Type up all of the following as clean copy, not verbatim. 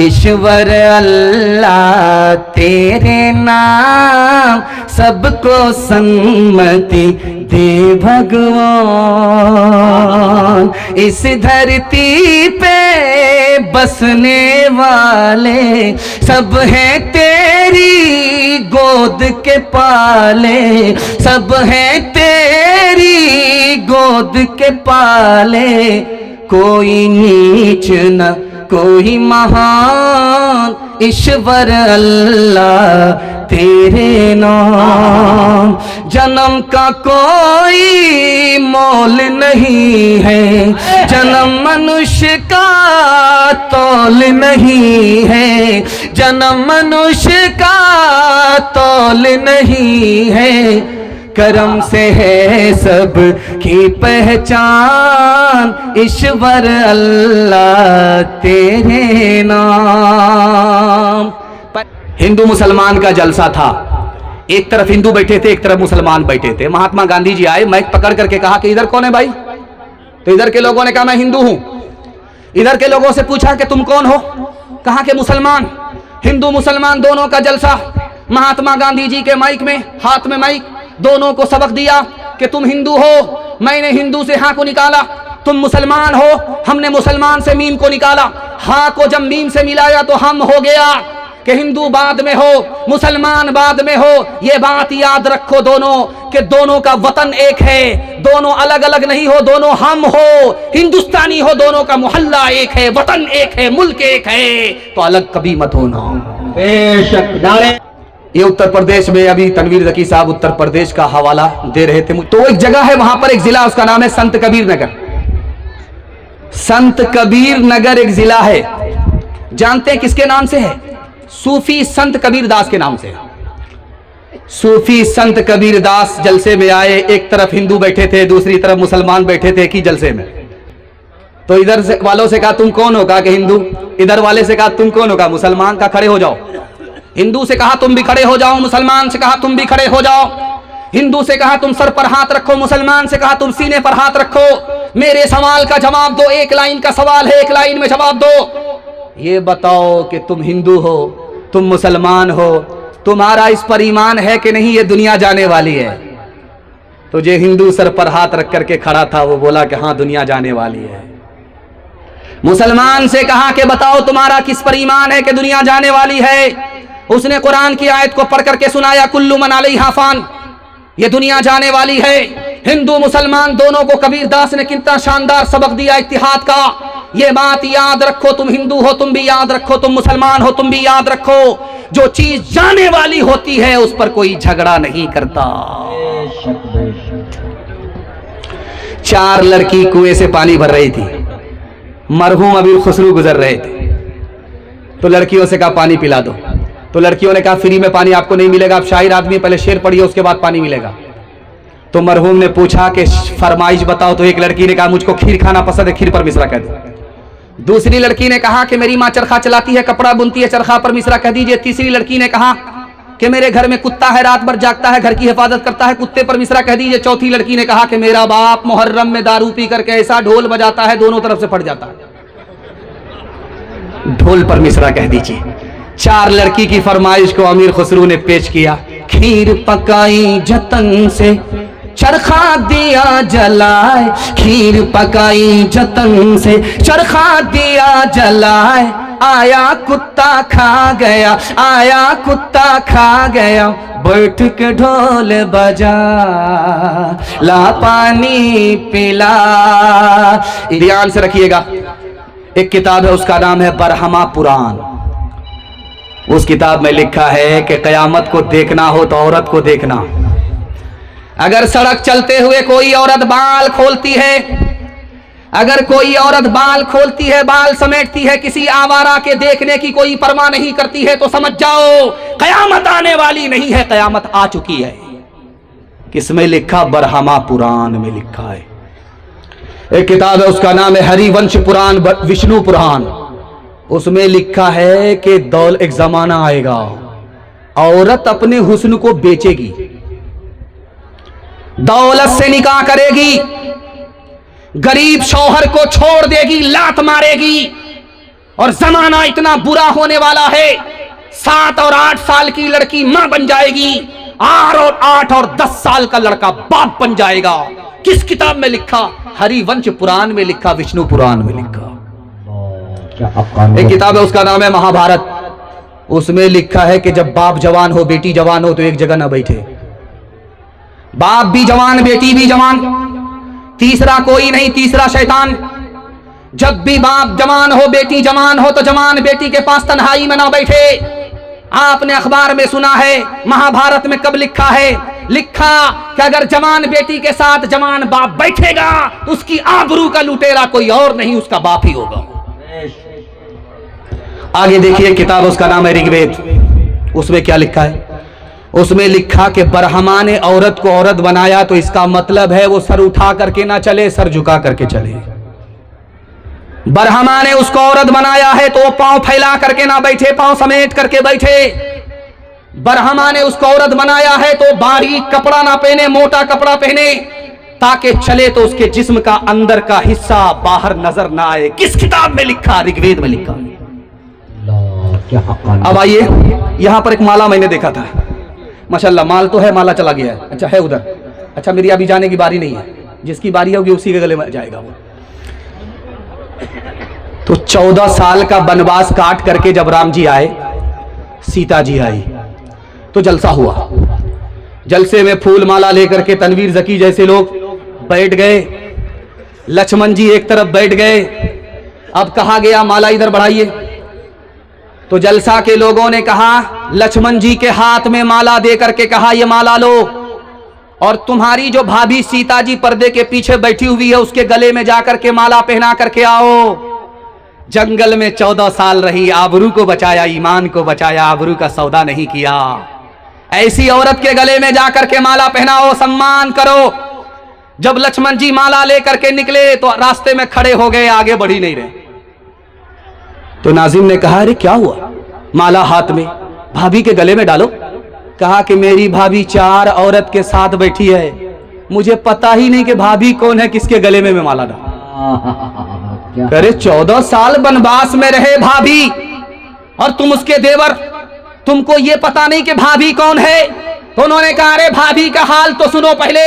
ईश्वर अल्लाह तेरे नाम सबको सम्मति दे भगवान। इस धरती पे बसने वाले सब हैं तेरी गोद के पाले, सब हैं तेरी गोद के पाले। कोई नीच न कोई महान, ईश्वर अल्लाह तेरे नाम। जन्म का कोई मोल नहीं है, जन्म मनुष्य का तौल नहीं है, जन्म मनुष्य का तौल नहीं है। करम से है सब की पहचान, ईश्वर अल्लाह तेरे नाम। हिंदू मुसलमान का जलसा था। एक तरफ हिंदू बैठे थे, एक तरफ मुसलमान बैठे थे। महात्मा गांधी जी आए, माइक पकड़ करके कहा कि इधर कौन है भाई? तो इधर के लोगों ने कहा मैं हिंदू हूं। इधर के लोगों से पूछा कि तुम कौन हो? कहा कि मुसलमान। हिंदू मुसलमान दोनों का जलसा। महात्मा गांधी जी के माइक में, हाथ में माइक, दोनों को सबक दिया कि तुम हिंदू हो, मैंने हिंदू से हाँ को निकाला। तुम मुसलमान हो, हमने मुसलमान से मीम को निकाला। हाँ को जब मीम से मिलाया तो हम हो गया कि हिंदू बाद में हो, मुसलमान बाद में हो। ये बात याद रखो दोनों कि दोनों का वतन एक है, दोनों अलग अलग नहीं हो, दोनों हम हो, हिंदुस्तानी हो, दोनों का मोहल्ला एक है, वतन एक है, मुल्क एक है, तो अलग कभी मत होना। बेशक नारे। ये उत्तर प्रदेश में अभी तनवीर ज़की साहब उत्तर प्रदेश का हवाला दे रहे थे। तो एक जगह है वहां पर, एक जिला, उसका नाम है संत कबीर नगर। संत कबीर नगर एक जिला है। जानते हैं किसके नाम से है? सूफी संत कबीर दास के नाम से। सूफी संत कबीर दास जलसे में आए। एक तरफ हिंदू बैठे थे, दूसरी तरफ मुसलमान बैठे थे कि जलसे में। तो इधर से वालों से कहा तुम कौन हो? कहा कि हिंदू। इधर वाले से कहा तुम कौन हो? कहा मुसलमान। का खड़े हो जाओ। हिंदू से कहा तुम भी खड़े हो जाओ, मुसलमान से कहा तुम भी खड़े हो जाओ। हिंदू से कहा तुम सर पर हाथ रखो, मुसलमान से कहा तुम सीने पर हाथ रखो। मेरे सवाल का जवाब दो, एक लाइन का सवाल है, एक लाइन में जवाब दो। ये बताओ कि तुम हिंदू हो, तुम मुसलमान हो, तुम्हारा इस पर ईमान है कि नहीं? ये दुनिया जाने वाली है। तो जो हिंदू सर पर हाथ रख करके खड़ा था वो बोला कि हाँ दुनिया जाने वाली है। मुसलमान से कहा कि बताओ तुम्हारा किस पर ईमान है कि दुनिया जाने वाली है? उसने कुरान की आयत को पढ़ करके सुनाया, कुल्लु मन अलैहा फान, ये दुनिया जाने वाली है। हिंदू मुसलमान दोनों को कबीर दास ने कितना शानदार सबक दिया इत्तिहाद का। ये बात याद रखो, तुम हिंदू हो तुम भी याद रखो, तुम मुसलमान हो तुम भी याद रखो, जो चीज जाने वाली होती है उस पर कोई झगड़ा नहीं करता। चार लड़की कुएं से पानी भर रही थी, मरहूम अमीर खुसरू गुजर रहे थे। तो लड़कियों से कहा पानी पिला दो। तो लड़कियों ने कहा फ्री में पानी आपको नहीं मिलेगा, आप शायर आदमी, पहले शेर पढ़िए उसके बाद पानी मिलेगा। तो मरहूम ने पूछा कि फरमाइश बताओ। तो एक लड़की ने कहा मुझको खीर खाना पसंद है, खीर पर मिश्रा कह दो। दूसरी लड़की ने कहा कि मेरी माँ चरखा चलाती है, कपड़ा बुनती है, चरखा पर मिश्रा कह दीजिए। तीसरी लड़की ने कहा कि मेरे घर में कुत्ता है, रात भर जागता है, घर की हिफाजत करता है, कुत्ते पर मिश्रा कह दीजिए। चौथी लड़की ने कहा कि मेरा बाप मुहर्रम में दारू पी करके ऐसा ढोल बजाता है दोनों तरफ से फट जाता है, ढोल पर मिश्रा कह दीजिए। चार लड़की की फरमाइश को अमीर खुसरू ने पेश किया। खीर पकाई जतन से, चरखा दिया जलाए, खीर पकाई जतन से, चरखा दिया जलाए। आया कुत्ता खा गया, आया कुत्ता खा गया, बैठ के ढोल बजा, ला पानी पिला। ध्यान से रखिएगा, एक किताब है उसका नाम है बरहमा पुराण। उस किताब में लिखा है कि कयामत को देखना हो तो औरत को देखना। अगर सड़क चलते हुए कोई औरत बाल खोलती है, अगर कोई औरत बाल खोलती है, बाल समेटती है, किसी आवारा के देखने की कोई परवाह नहीं करती है, तो समझ जाओ कयामत आने वाली नहीं है, कयामत आ चुकी है। किसमें लिखा? बरहमा पुराण में लिखा है। एक किताब है उसका नाम है हरिवंश पुराण, विष्णु पुराण। उसमें लिखा है कि एक जमाना आएगा औरत अपने हुस्न को बेचेगी, दौलत से निकाह करेगी, गरीब शौहर को छोड़ देगी, लात मारेगी और जमाना इतना बुरा होने वाला है, 7 और 8 साल की लड़की मां बन जाएगी, 8 और 10 साल का लड़का बाप बन जाएगा। किस किताब में लिखा? हरिवंश पुराण में लिखा, विष्णु पुराण में लिखा। एक किताब है, उसका नाम है महाभारत। उसमें लिखा है कि जब बाप जवान हो, बेटी जवान हो, तो एक जगह ना बैठे। बाप भी जवान, बेटी भी जवान, तीसरा कोई नहीं, तीसरा शैतान। जब भी बाप जवान हो, बेटी जवान हो, तो जवान बेटी के पास तन्हाई में ना बैठे। आपने अखबार में सुना है, महाभारत में कब लिखा है? लिखा कि अगर जवान बेटी के साथ जवान बाप बैठेगा तो उसकी आबरू का लुटेरा कोई और नहीं, उसका बाप ही होगा। आगे देखिए, किताब उसका नाम है ऋग्वेद। उसमें क्या लिखा है? उसमें लिखा कि ब्रह्मा ने औरत को औरत बनाया, तो इसका मतलब है वो सर उठा करके ना चले, सर झुका करके चले। ब्रह्मा ने उसको औरत बनाया है तो वो पांव फैला करके ना बैठे, पांव समेट करके बैठे। ब्रह्मा ने उसको औरत बनाया है तो बारीक कपड़ा ना पहने, मोटा कपड़ा पहने, ताकि चले तो उसके जिस्म का अंदर का हिस्सा बाहर नजर ना आए। किस किताब में लिखा? ऋग्वेद में लिखा। अब आइए, यहां पर एक माला मैंने देखा था, माशाल्लाह माल तो है, माला चला गया है। अच्छा है उधर, अच्छा मेरी अभी जाने की बारी नहीं है, जिसकी बारी होगी उसी के गले में जाएगा वो। तो 14 साल का वनवास काट करके जब राम जी आए, सीता जी आई, तो जलसा हुआ। जलसे में फूल माला लेकर के तनवीर जकी जैसे लोग बैठ गए, लक्ष्मण जी एक तरफ बैठ गए। अब कहा गया माला इधर बढ़ाइए, तो जलसा के लोगों ने कहा, लक्ष्मण जी के हाथ में माला दे करके कहा ये माला लो, और तुम्हारी जो भाभी सीता जी पर्दे के पीछे बैठी हुई है उसके गले में जाकर के माला पहना करके आओ। जंगल में 14 साल रही, आबरू को बचाया, ईमान को बचाया, आबरू का सौदा नहीं किया। ऐसी औरत के गले में जाकर के माला पहनाओ, सम्मान करो। जब लक्ष्मण जी माला लेकर के निकले तो रास्ते में खड़े हो गए, आगे बढ़ ही नहीं रहे। तो नाजिम ने कहा, अरे क्या हुआ? माला हाथ में, भाभी के गले में डालो। कहा कि मेरी भाभी 4 औरत के साथ बैठी है, मुझे पता ही नहीं कि भाभी कौन है, किसके गले में मैं माला डालूं। अरे 14 साल वनवास में रहे भाभी, और तुम उसके देवर, तुमको ये पता नहीं कि भाभी कौन है? तो उन्होंने कहा, अरे भाभी का हाल तो सुनो पहले।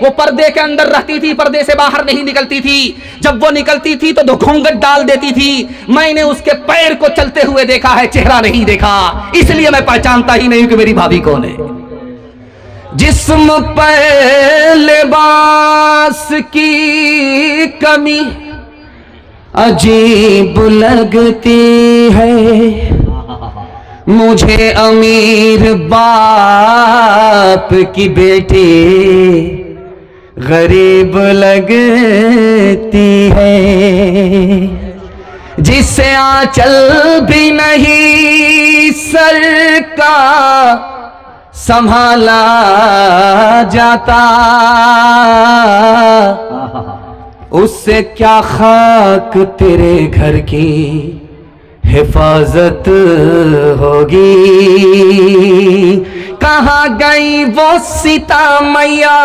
वो पर्दे के अंदर रहती थी, पर्दे से बाहर नहीं निकलती थी। जब वो निकलती थी तो घूंघट डाल देती थी। मैंने उसके पैर को चलते हुए देखा है, चेहरा नहीं देखा, इसलिए मैं पहचानता ही नहीं कि मेरी भाभी कौन है। जिस्म पे लिबास की कमी अजीब लगती है, मुझे अमीर बाप की बेटी गरीब लगती है, जिससे आंचल भी नहीं सर का संभाला जाता, उससे क्या खाक तेरे घर की हिफाजत होगी। कहाँ गई वो सीता मैया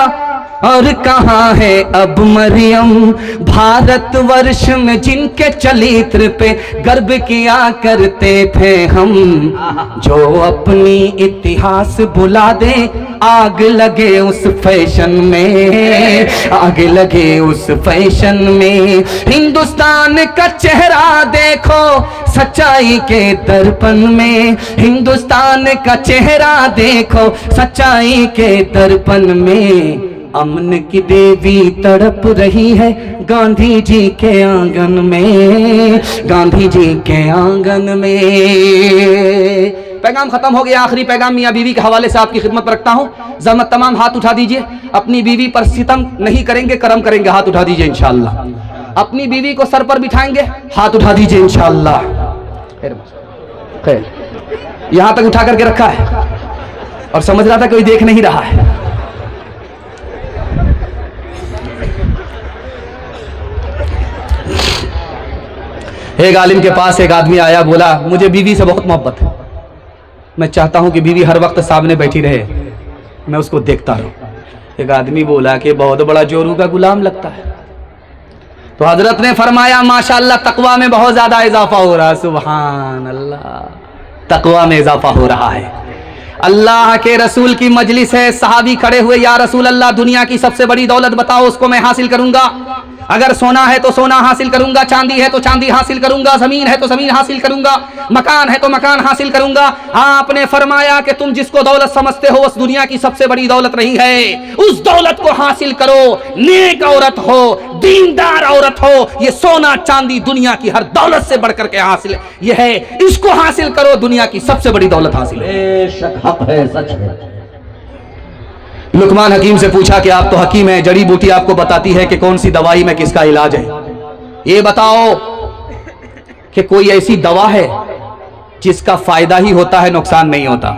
और कहाँ है अब मरियम, भारतवर्ष में जिनके चरित्र पे गर्व किया करते थे हम, जो अपनी इतिहास भुला दे, आग लगे उस फैशन में, आग लगे उस फैशन में। हिंदुस्तान का चेहरा देखो सच्चाई के दर्पण में, हिंदुस्तान का चेहरा देखो सच्चाई के दर्पण में। अमन की देवी तड़प रही है गांधी जी के आंगन में, गांधी जी के आंगन में। पैगाम खत्म हो गया। आखिरी पैगाम मियाँ बीवी के हवाले से आपकी खिदमत पर रखता हूँ। ज़हमत तमाम हाथ उठा दीजिए। अपनी बीवी पर सितम नहीं करेंगे, करम करेंगे। हाथ उठा दीजिए इंशाअल्लाह। अपनी बीवी को सर पर बिठाएंगे, हाथ उठा दीजिए इंशाअल्लाह। खैर, यहां तक उठा करके रखा है और समझ रहा था कोई देख नहीं रहा है। एक आलिम के पास एक आदमी आया, बोला मुझे बीवी से बहुत मोहब्बत है, मैं चाहता हूं कि बीवी हर वक्त सामने बैठी रहे, मैं उसको देखता रहूं। एक आदमी बोला कि बहुत बड़ा जोरू का गुलाम लगता है। तो हजरत ने फरमाया माशाअल्लाह तकवा में बहुत ज्यादा इजाफा हो रहा है। सुभान अल्लाह, तकवा में इजाफा हो रहा है। अल्लाह के रसूल की मजलिस है, सहाबी खड़े हुए, या रसूल अल्लाह दुनिया की सबसे बड़ी दौलत बताओ, उसको मैं हासिल करूंगा। अगर सोना है तो सोना हासिल करूंगा, चांदी है तो चांदी हासिल करूंगा, जमीन है तो जमीन हासिल करूंगा, मकान है तो मकान हासिल करूंगा। आपने फरमाया कि तुम जिसको दौलत समझते हो उस दुनिया की सबसे बड़ी दौलत नहीं है, उस दौलत को हासिल करो। नेक औरत हो, दीनदार औरत हो, ये सोना चांदी दुनिया की हर दौलत से बढ़कर के हासिल ये है, इसको हासिल करो, दुनिया की सबसे बड़ी दौलत हासिल है। सच है। लुकमान हकीम से पूछा कि आप तो हकीम हैं, जड़ी बूटी आपको बताती है कि कौन सी दवाई में किसका इलाज है, ये बताओ कि कोई ऐसी दवा है जिसका फायदा ही होता है, नुकसान नहीं होता।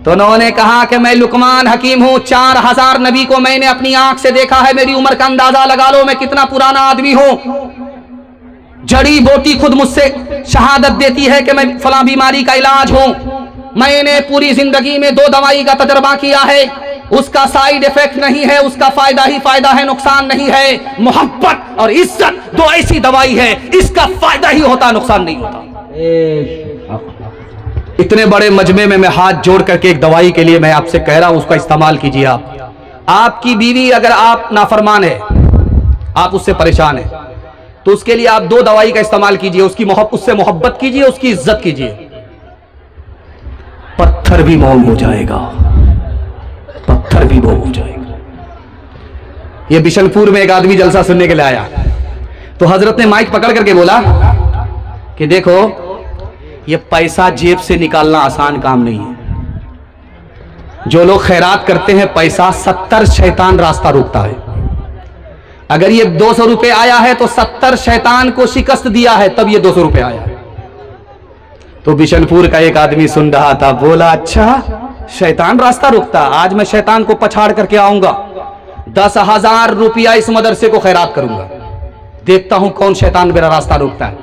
तो उन्होंने कहा कि मैं लुकमान हकीम हूं, 4000 नबी को मैंने अपनी आंख से देखा है, मेरी उम्र का अंदाजा लगा लो मैं कितना पुराना आदमी हूं। जड़ी बूटी खुद मुझसे शहादत देती है कि मैं फला बीमारी का इलाज हूं। मैंने पूरी जिंदगी में 2 दवाई का तजर्बा किया है, उसका साइड इफेक्ट नहीं है, उसका फायदा ही फायदा है, नुकसान नहीं है। मोहब्बत और इज्जत 2 ऐसी दवाई है, इसका फायदा ही होता, नुकसान नहीं होता। इतने बड़े मजमे में मैं हाथ जोड़ करके एक दवाई के लिए मैं आपसे कह रहा हूं, उसका इस्तेमाल कीजिए। आप, आपकी बीवी अगर आप नाफरमान है, आप उससे परेशान है, तो उसके लिए आप 2 दवाई का इस्तेमाल कीजिए। उससे मोहब्बत कीजिए, उसकी इज्जत कीजिए, पत्थर भी मोम हो जाएगा, पत्थर भी मोम हो जाएगा। ये बिशनपुर में एक आदमी जलसा सुनने के लिए आया, तो हजरत ने माइक पकड़ करके बोला कि देखो ये पैसा जेब से निकालना आसान काम नहीं है। जो लोग खैरात करते हैं पैसा, 70 शैतान रास्ता रोकता है। अगर ये 200 रुपए आया है तो 70 शैतान को शिकस्त दिया है, तब ये 200 रुपए आया है। तो बिशनपुर का एक आदमी सुन रहा था, बोला अच्छा शैतान रास्ता रोकता, आज मैं शैतान को पछाड़ करके आऊंगा, 10,000 रुपया इस मदरसे को खैरात करूंगा, देखता हूं कौन शैतान मेरा रास्ता रोकता है।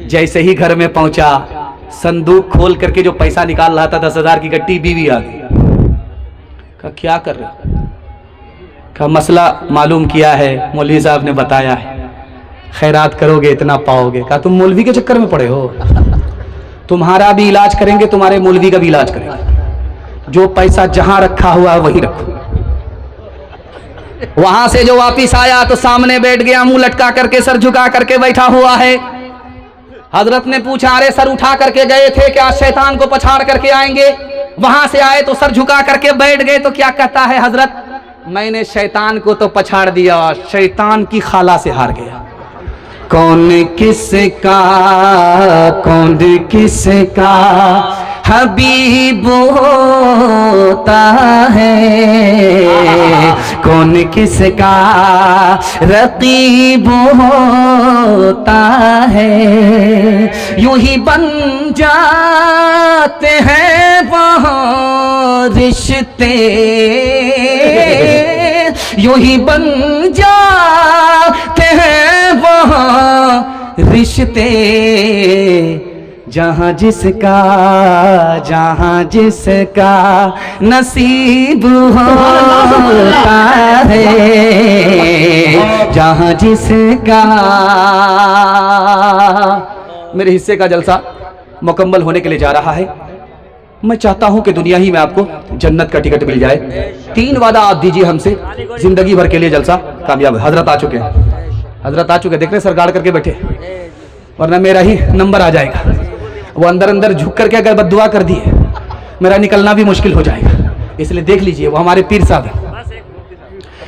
जैसे ही घर में पहुंचा, संदूक खोल करके जो पैसा निकाल रहा था 10,000 की गट्टी, बीवी आ गई। कहा क्या कर रहे हो? का मसला मालूम किया है, मौलवी साहब ने बताया है, खैरात करोगे इतना पाओगे। कहा तुम मौलवी के चक्कर में पड़े हो, तुम्हारा भी इलाज करेंगे, तुम्हारे मौलवी का भी इलाज करेंगे। जो पैसा जहां रखा हुआ है वहीं रखो। वहां से जो वापिस आया तो सामने बैठ गया, मुंह लटका करके, सर झुका करके बैठा हुआ है। हजरत ने पूछा अरे सर उठा करके गए थे क्या, शैतान को पछाड़ करके आएंगे? वहां से आए तो सर झुका करके बैठ गए, तो क्या कहता है हजरत, मैंने शैतान को तो पछाड़ दिया, शैतान की खाला से हार गया। कौन किसका हबीब होता है, कौन किसका रकीब होता है। यूं ही बन जाते हैं वहाँ रिश्ते, यूं ही बन जाते हैं वहाँ रिश्ते, जहाँ जिसका नसीब होता है, जहाँ जिसका। मेरे हिस्से का जलसा मुकम्मल होने के लिए जा रहा है। मैं चाहता हूं कि दुनिया ही में आपको जन्नत का टिकट मिल जाए। 3 वादा आप दीजिए हमसे, जिंदगी भर के लिए जलसा कामयाब है। हजरत आ चुके हैं, हजरत आ चुके हैं, देख रहे सर गाड़ करके बैठे, वरना मेरा ही नंबर आ जाएगा। वो अंदर झुक करके अगर बद्दुआ कर दिए, मेरा निकलना भी मुश्किल हो जाएगा। इसलिए देख लीजिए, वो हमारे पीर साहब हैं,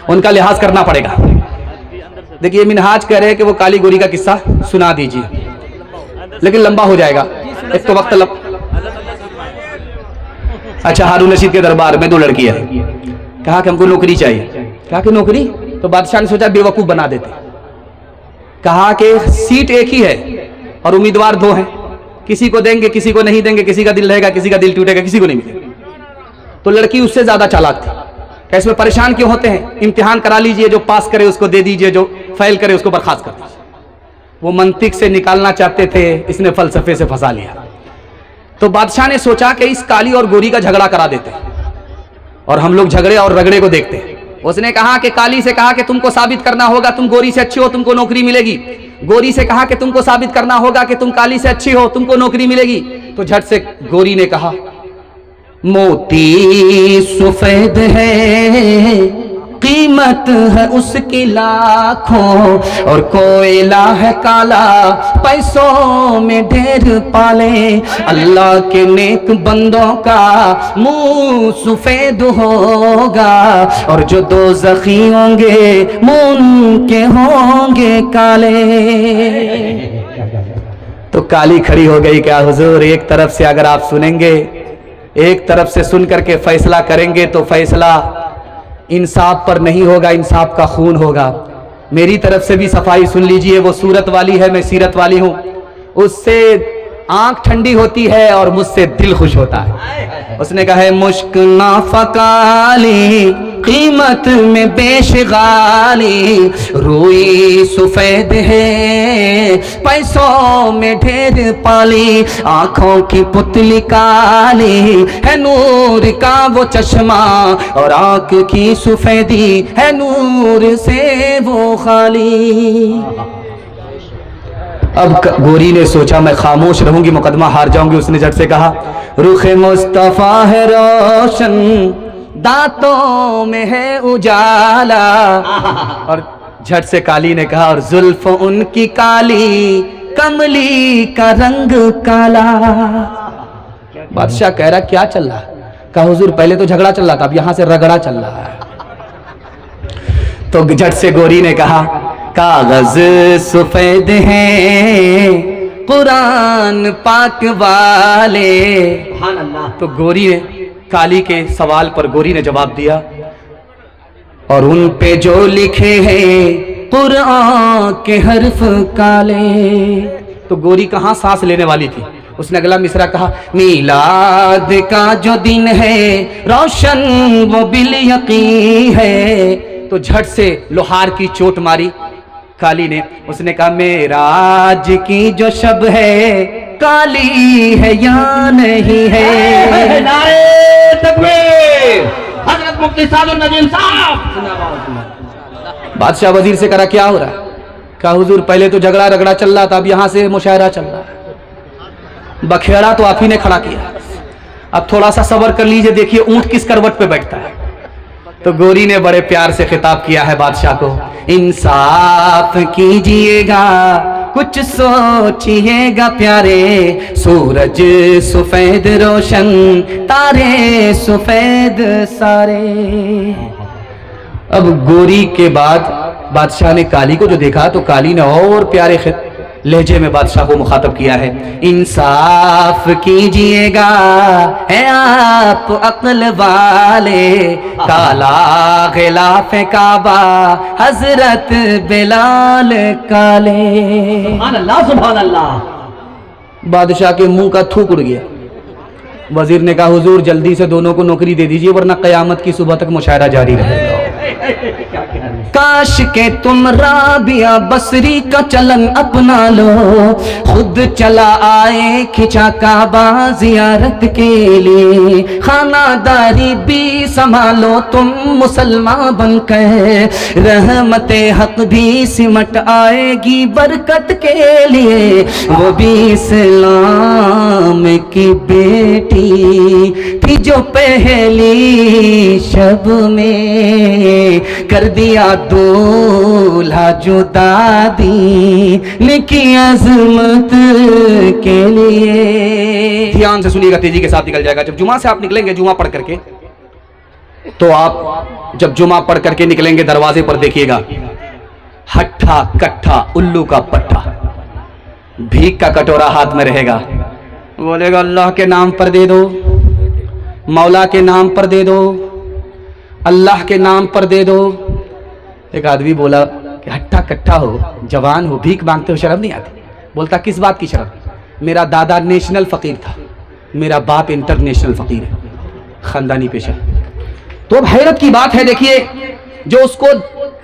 उनका लिहाज करना पड़ेगा। देखिए मिनहाज कह रहे हैं कि वो काली गोरी का किस्सा सुना दीजिए, लेकिन लंबा हो जाएगा, एक तो वक्त अच्छा हारून रशीद के दरबार में 2 लड़की है, कहा कि हमको नौकरी चाहिए। कहा कि नौकरी? तो बादशाह ने सोचा बेवकूफ बना देते। कहा कि सीट एक ही है और उम्मीदवार 2 हैं, किसी को देंगे किसी को नहीं देंगे, किसी का दिल रहेगा किसी का दिल टूटेगा, किसी को नहीं मिलेगा। तो लड़की उससे ज्यादा चालाक थी। क्या इसमें परेशान क्यों होते हैं, इम्तिहान करा लीजिए, जो पास करे उसको दे दीजिए, जो फेल करे उसको बर्खास्त कर दीजिए। वो मंतिक से निकालना चाहते थे, इसने फलसफे से फंसा लिया। तो बादशाह ने सोचा कि इस काली और गोरी का झगड़ा करा देते हैं और हम लोग झगड़े और रगड़े को देखते हैं। उसने कहा कि काली से कहा कि तुमको साबित करना होगा तुम गोरी से अच्छी हो, तुमको नौकरी मिलेगी। गोरी से कहा कि तुमको साबित करना होगा कि तुम काली से अच्छी हो, तुमको नौकरी मिलेगी। तो झट से गोरी ने कहा मोती सफेद है, कीमत है उसकी लाखों, और कोयला है काला, पैसों में ढेर पाले। अल्लाह के नेक बंदों का मुंह सफेद होगा, और जो दोज़खी होंगे मुंह के होंगे काले। तो काली खड़ी हो गई, क्या हुजूर एक तरफ से अगर आप सुनेंगे, एक तरफ से सुन करके फैसला करेंगे तो फैसला इंसाफ पर नहीं होगा, इंसाफ का खून होगा। मेरी तरफ से भी सफाई सुन लीजिए, वो सूरत वाली है, मैं सीरत वाली हूं। उससे आंख ठंडी होती है और मुझसे दिल खुश होता है। उसने कहा है मुश्क नाफकाली, कीमत में बेशगाली, रूई सफेद है, पैसों में ढेर पाली, आंखों की पुतली काली है, नूर का वो चश्मा, और आंख की सफेदी है नूर से वो खाली। अब गोरी ने सोचा मैं खामोश रहूंगी मुकदमा हार जाऊंगी। उसने झट से कहा रुखे मुस्तफा है रोशन, दांतों में है उजाला, और झट से काली ने कहा और जुल्फ उनकी काली, कमली का रंग काला। बादशाह कह रहा क्या चल रहा है? कहा हुजूर पहले तो झगड़ा चल रहा था, अब यहां से रगड़ा चल रहा है। तो झट से गोरी ने कहा कागज सफेद हैं कुरान पाक वाले। तो गोरी ने काली के सवाल पर गोरी ने जवाब दिया और उन पे जो लिखे हैं कुरान के हर्फ काले। तो गोरी कहां सांस लेने वाली थी, उसने अगला मिसरा कहा मीलाद का जो दिन है रोशन वो बिल यकीन है। तो झट से लोहार की चोट मारी काली ने। उसने कहा मेराज की जो शब है काली है या नहीं है। नारे तकबीर, हजरत मुफ्ती सादुल नजीम साहब। बादशाह वजीर से करा क्या हो रहा है? कहा हुजूर पहले तो झगड़ा रगड़ा चल रहा था, अब यहां से मुशायरा चल रहा है। बखेड़ा तो आप ही ने खड़ा किया, अब थोड़ा सा सब्र कर लीजिए, देखिए ऊंट किस करवट पे बैठता है। तो गोरी ने बड़े प्यार से खिताब किया है बादशाह को, इंसाफ कीजिएगा कुछ सोचिएगा प्यारे, सूरज सफेद रोशन तारे सफेद सारे। अब गोरी के बाद बादशाह ने काली को जो देखा तो काली ने और प्यारे लहजे में बादशाह को मुखातब किया है, इंसाफ कीजिएगा है आप अक्ल वाले, काला खिलाफ काबा हजरत बिलाल काले। सुभान अल्लाह, सुभान अल्लाह। बादशाह के मुंह का थूक उड़ गया। वजीर ने कहा हुजूर जल्दी से दोनों को नौकरी दे दीजिए वरना कयामत की सुबह तक मुशायरा जारी रहेगा। काश के तुम राबिया बसरी का चलन अपना लो, खुद चला आए खिंचा काबा जियारत के लिए, खानादारी भी संभालो तुम मुसलमान बनकर, रहमते हक भी सिमट आएगी बरकत के लिए, वो भी इस्लाम की बेटी थी जो पहली शब में कर दिया दूल्हा जो दादी लिखी अजमत के लिए। ध्यान से सुनिएगा, तेजी के साथ निकल जाएगा। जब जुमा से आप निकलेंगे, जुमा पढ़ करके, तो आप जब जुमा पढ़ करके निकलेंगे दरवाजे पर देखिएगा हट्ठा कट्ठा उल्लू का पट्टा, भीख का कटोरा हाथ में रहेगा, बोलेगा अल्लाह के नाम पर दे दो, मौला के नाम पर दे दो, अल्लाह के नाम पर दे दो। एक आदमी बोला कि हट्टा कट्टा हो, जवान हो, भीख मांगते हो, शर्म नहीं आती? बोलता किस बात की शर्म? मेरा दादा नेशनल फकीर था, मेरा बाप इंटरनेशनल फकीर है, खानदानी पेशा। तो अब हैरत की बात है, देखिए जो उसको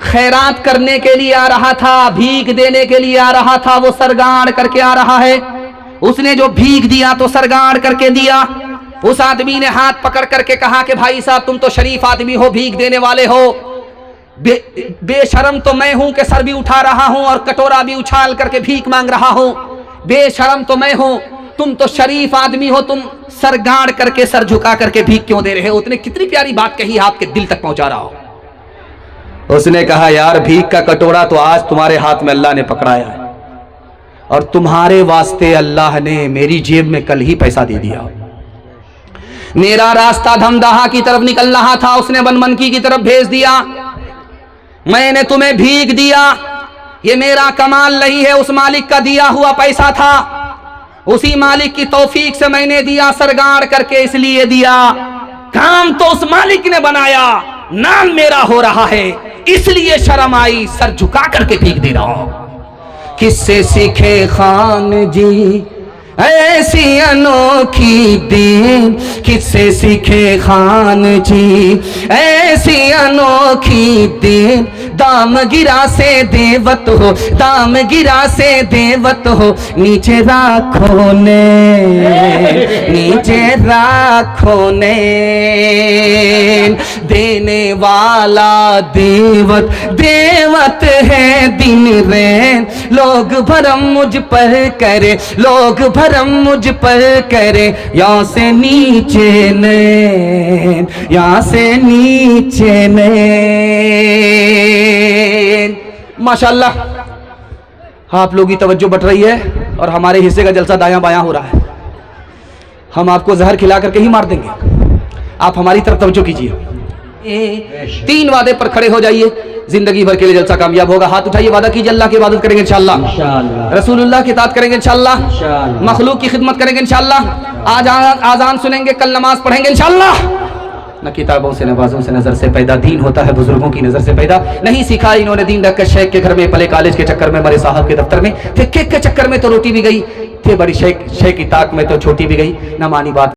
खैरात करने के लिए आ रहा था, भीख देने के लिए आ रहा था, वो सरगाड़ करके आ रहा है। उसने जो भीख दिया तो सरगाड़ करके दिया। उस आदमी ने हाथ पकड़ करके कहा कि भाई साहब तुम तो शरीफ आदमी हो, भीख देने वाले हो, बेशरम तो मैं हूं कि सर भी उठा रहा हूं और कटोरा भी उछाल करके भीख मांग रहा हूं। बेशरम तो मैं हूं, तुम तो शरीफ आदमी हो, तुम सर गाड़ करके सर झुका करके भीख क्यों दे रहे हो। उसने कितनी प्यारी बात कही, आपके दिल तक पहुंचा रहा हो। उसने कहा यार भीख का कटोरा तो आज तुम्हारे हाथ में अल्लाह ने पकड़ाया है और तुम्हारे वास्ते अल्लाह ने मेरी जेब में कल ही पैसा दे दिया। मेरा रास्ता धमदाहा की तरफ निकल रहा था, उसने बनमनकी की तरफ भेज दिया। मैंने तुम्हें भीख दिया, ये मेरा कमाल नहीं है, उस मालिक का दिया हुआ पैसा था, उसी मालिक की तौफीक से मैंने दिया, सरगाड़ करके इसलिए दिया। काम तो उस मालिक ने बनाया, नाम मेरा हो रहा है, इसलिए शर्म आई, सर झुका करके भीख दे रहा हूं। किससे सीखे खान जी ऐसी अनोखी दीन, किससे सीखे खान जी ऐसी अनोखी दीन। दाम गिरा से देवत हो, दाम गिरा से देवत हो, नीचे राखो ने, नीचे राखो ने। देने वाला देवत, देवत है दिन रैन। लोग भरम मुझ पर करे, लोग भरम मुझ पर करे, यहाँ से नीचे नैन, यहाँ से नीचे नैन। माशाअल्लाह आप लोगों की तवज्जो बढ़ रही है और हमारे हिस्से का जलसा दायां बायां हो रहा है। हम आपको जहर खिला करके ही मार देंगे, आप हमारी तरफ तवज्जो कीजिए। 3 वादे पर खड़े हो जाइए, जिंदगी भर के लिए जलसा कामयाब होगा। हाथ उठाइए, वादा कीजिए अल्लाह की इबादत करेंगे इंशाअल्लाह, रसूलुल्लाह की इताअत करेंगे इंशाअल्लाह, मखलूक की खिदमत करेंगे इंशाअल्लाह, आज आजान सुनेंगे, कल नमाज पढ़ेंगे इंशाअल्लाह। न किताबों से नवाजों से नजर से पैदा, दीन होता है बुजुर्गों की नजर से पैदा। नहीं सीखा इन्होंने दीन रखकर शेख के घर में, पले कॉलेज के चक्कर में, बड़े साहब के दफ्तर में थे, केक के चक्कर में तो रोटी भी गई, थे बड़ी शेख की ताक में तो छोटी भी गई। न मानी बात।